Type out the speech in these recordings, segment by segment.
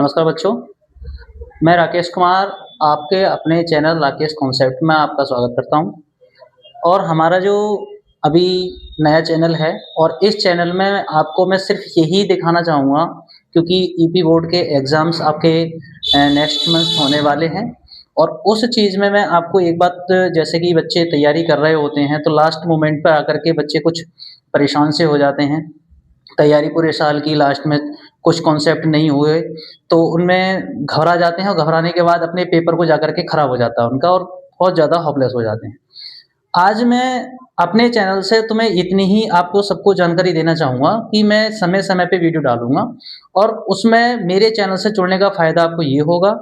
नमस्कार बच्चों, मैं राकेश कुमार आपके अपने चैनल राकेश कॉन्सेप्ट में आपका स्वागत करता हूं। और हमारा जो अभी नया चैनल है और इस चैनल में आपको मैं सिर्फ यही दिखाना चाहूँगा क्योंकि ईपी बोर्ड के एग्ज़ाम्स आपके नेक्स्ट मंथ होने वाले हैं। और उस चीज़ में मैं आपको एक बात, जैसे कि बच्चे तैयारी कर रहे होते हैं तो लास्ट मोमेंट पे आकर के बच्चे कुछ परेशान से हो जाते हैं। तैयारी पूरे साल की लास्ट में कुछ कॉन्सेप्ट नहीं हुए तो उनमें घबरा जाते हैं और घबराने के बाद अपने पेपर को जाकर के खराब हो जाता है उनका और बहुत ज़्यादा होपलेस हो जाते हैं। आज मैं अपने चैनल से तुम्हें इतनी ही आपको सबको जानकारी देना चाहूँगा कि मैं समय-समय पे वीडियो डालूँगा और उसमें मेरे चैनल से जुड़ने का फ़ायदा आपको ये होगा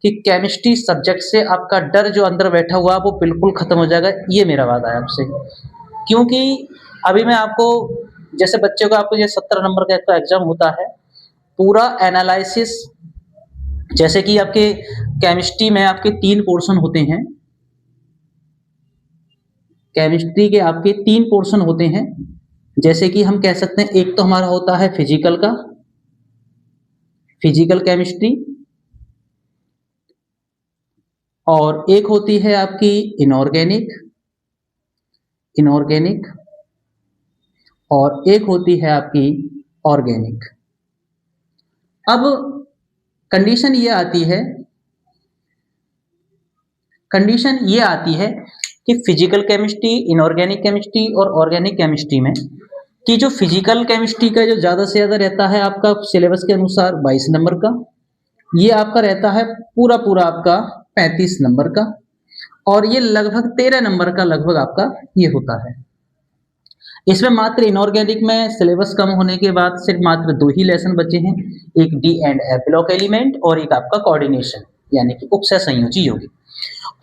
कि केमिस्ट्री सब्जेक्ट से आपका डर जो अंदर बैठा हुआ है वो बिल्कुल ख़त्म हो जाएगा, ये मेरा वादा है आपसे। क्योंकि अभी मैं आपको, जैसे बच्चे को आपको ये 70 नंबर का एक एग्ज़ाम होता है, पूरा एनालिसिस, जैसे कि आपके केमिस्ट्री में आपके 3 पोर्शन होते हैं। केमिस्ट्री के आपके 3 पोर्शन होते हैं, जैसे कि हम कह सकते हैं एक तो हमारा होता है फिजिकल का, फिजिकल केमिस्ट्री, और एक होती है आपकी इनऑर्गेनिक, इनऑर्गेनिक, और एक होती है आपकी ऑर्गेनिक। अब कंडीशन ये आती है, कंडीशन ये आती है कि फिजिकल केमिस्ट्री, इनऑर्गेनिक केमिस्ट्री और ऑर्गेनिक केमिस्ट्री में कि जो फिजिकल केमिस्ट्री का जो ज़्यादा से ज़्यादा रहता है आपका सिलेबस के अनुसार 22 नंबर का, ये आपका रहता है पूरा पूरा आपका 35 नंबर का, और ये लगभग 13 नंबर का लगभग आपका ये होता है। इसमें मात्र इनऑर्गेनिक में सिलेबस कम होने के बाद सिर्फ मात्र 2 ही लेसन बचे हैं, एक D and F block element और एक आपका कोऑर्डिनेशन यानी कि उपसय संयोजी यौगिक।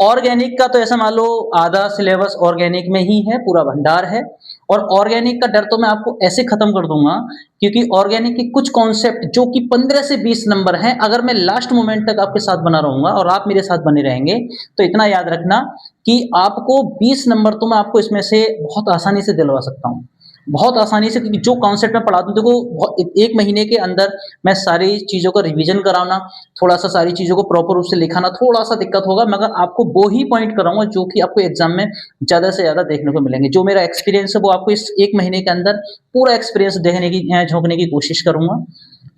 ऑर्गेनिक का तो ऐसा मान लो आधा सिलेबस ऑर्गेनिक में ही है, पूरा भंडार है। और ऑर्गेनिक का डर तो मैं आपको ऐसे खत्म कर दूंगा क्योंकि ऑर्गेनिक के कुछ कॉन्सेप्ट जो कि 15 से 20 नंबर हैं, अगर मैं लास्ट मोमेंट तक आपके साथ बना रहूंगा और आप मेरे साथ बने रहेंगे तो इतना याद रखना कि आपको 20 नंबर तो मैं आपको इसमें से बहुत आसानी से दिलवा सकता हूँ, बहुत आसानी से, क्योंकि जो कॉन्सेप्ट मैं पढ़ाता हूँ देखो 1 महीने के अंदर मैं सारी चीज़ों का रिवीजन कराना, थोड़ा-सा सारी चीज़ों को प्रॉपर रूप से लिखाना थोड़ा-सा दिक्कत होगा, मगर आपको वो ही पॉइंट कराऊँगा जो कि आपको एग्ज़ाम में ज़्यादा से ज़्यादा देखने को मिलेंगे। जो मेरा एक्सपीरियंस है वो आपको इस 1 महीने के अंदर पूरा एक्सपीरियंस देखने की झोंकने की कोशिश करूँगा।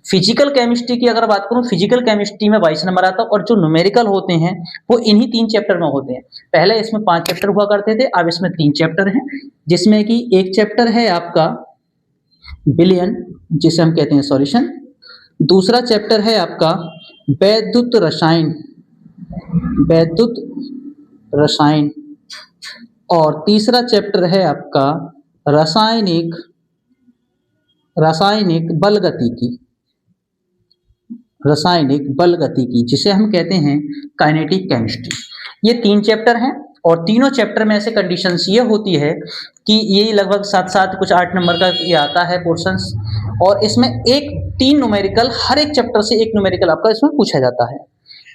फिजिकल केमिस्ट्री की अगर बात करूँ, फिजिकल केमिस्ट्री में 22 नंबर आता है और जो न्यूमेरिकल होते हैं वो इन्हीं 3 चैप्टर में होते हैं। पहले इसमें 5 चैप्टर हुआ करते थे, अब इसमें 3 चैप्टर हैं, जिसमें कि एक चैप्टर है आपका विलयन, जिसे हम कहते हैं सॉल्यूशन। दूसरा चैप्टर है आपका वैद्युत रसायन, वैद्युत रसायन, और तीसरा चैप्टर है आपका रासायनिक, रासायनिक बलगतिकी, रासायनिक बलगतिकी, जिसे हम कहते हैं काइनेटिक केमिस्ट्री। ये 3 चैप्टर हैं और तीनों चैप्टर में ऐसे कंडीशंस ये होती है कि ये लगभग 7-7 कुछ 8 नंबर का ये आता है पोर्शंस, और इसमें एक 3 न्यूमेरिकल, हर एक चैप्टर से एक न्यूमेरिकल आपका इसमें पूछा जाता है।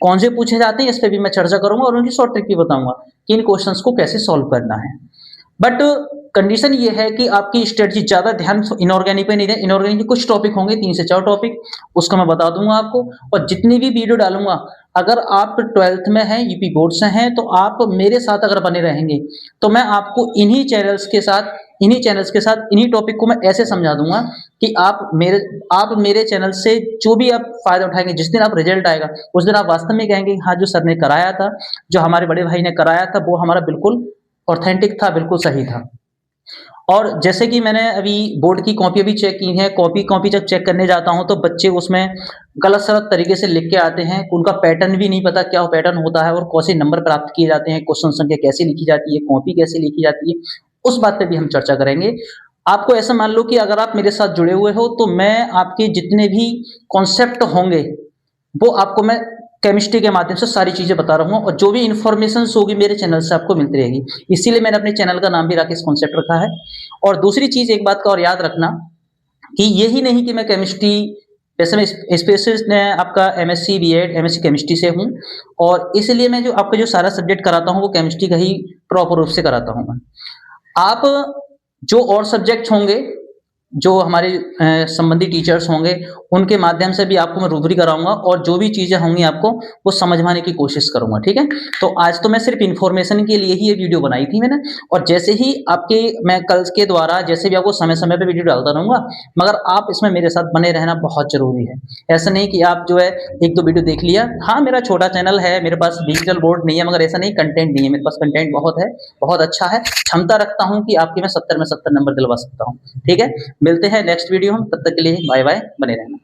कौन से पूछे जाते हैं इस पे भी मैं चर्चा करूंगा और उनकी शॉर्ट ट्रिक भी बताऊंगा कि इन क्वेश्चंस को कैसे सॉल्व करना है। बट कंडीशन ये है कि आपकी स्ट्रेटजी ज़्यादा ध्यान इनऑर्गेनिक पे नहीं है। इनऑर्गेनिक के कुछ टॉपिक होंगे, 3 से 4 टॉपिक, उसका मैं बता दूंगा आपको। और जितनी भी वीडियो डालूंगा, अगर आप 12th में हैं, यूपी बोर्ड से हैं, तो आप मेरे साथ अगर बने रहेंगे तो मैं आपको इन्हीं चैनल्स के साथ, इन्हीं टॉपिक को मैं ऐसे समझा दूंगा कि आप मेरे चैनल से जो भी आप फायदा उठाएंगे, जिस दिन आप रिजल्ट आएगा उस दिन आप वास्तव में कहेंगे हाँ, जो सर ने कराया था, जो हमारे बड़े भाई ने कराया था, वो हमारा बिल्कुल ऑथेंटिक था, बिल्कुल सही था। और जैसे कि मैंने अभी बोर्ड की कॉपी भी चेक की है, कॉपी जब चेक करने जाता हूं तो बच्चे उसमें गलत-सलत तरीके से लिख के आते हैं, उनका पैटर्न भी नहीं पता क्या पैटर्न होता है और कौन से नंबर प्राप्त किए जाते हैं, क्वेश्चन संख्या कैसे लिखी जाती है, कॉपी कैसे लिखी जाती है, उस बात पे भी हम चर्चा करेंगे। आपको ऐसा मान लो कि अगर आप मेरे साथ जुड़े हुए हो तो मैं आपके जितने भी कॉन्सेप्ट होंगे वो आपको मैं केमिस्ट्री के माध्यम से सारी चीजें बता रहा हूँ, और जो भी इंफॉर्मेशन होगी मेरे चैनल से आपको मिलती रहेगी। इसीलिए मैंने अपने चैनल का नाम भी राकेश कॉन्सेप्ट रखा है। और दूसरी चीज एक बात का और याद रखना कि यही नहीं कि मैं केमिस्ट्री, वैसे मैं स्पेशलिस्ट आपका एमएससी बीएड एमएससी केमिस्ट्री से हूँ, और इसलिए मैं जो आपका जो सारा सब्जेक्ट कराता हूँ वो केमिस्ट्री का ही प्रॉपर रूप से कराता हूँ। आप जो और सब्जेक्ट होंगे जो हमारे संबंधी टीचर्स होंगे उनके माध्यम से भी आपको मैं रूबरी कराऊंगा और जो भी चीजें होंगी आपको वो समझवाने की कोशिश करूंगा, ठीक है। तो आज तो मैं सिर्फ इन्फॉर्मेशन के लिए ही ये वीडियो बनाई थी मैंने, और जैसे ही आपके मैं कल के द्वारा जैसे भी आपको समय समय पे वीडियो डालता रहूंगा, मगर आप इसमें मेरे साथ बने रहना बहुत जरूरी है। ऐसा नहीं कि आप जो है एक दो वीडियो देख लिया, हाँ मेरा छोटा चैनल है, मेरे पास डिजिटल बोर्ड नहीं है, मगर ऐसा नहीं कंटेंट नहीं है, मेरे पास कंटेंट बहुत है, बहुत अच्छा है, क्षमता रखता हूं कि आपके मैं 70 में 70 नंबर दिलवा सकता हूं, ठीक है। मिलते हैं नेक्स्ट वीडियो में, तब तक के लिए बाय बाय, बने रहना।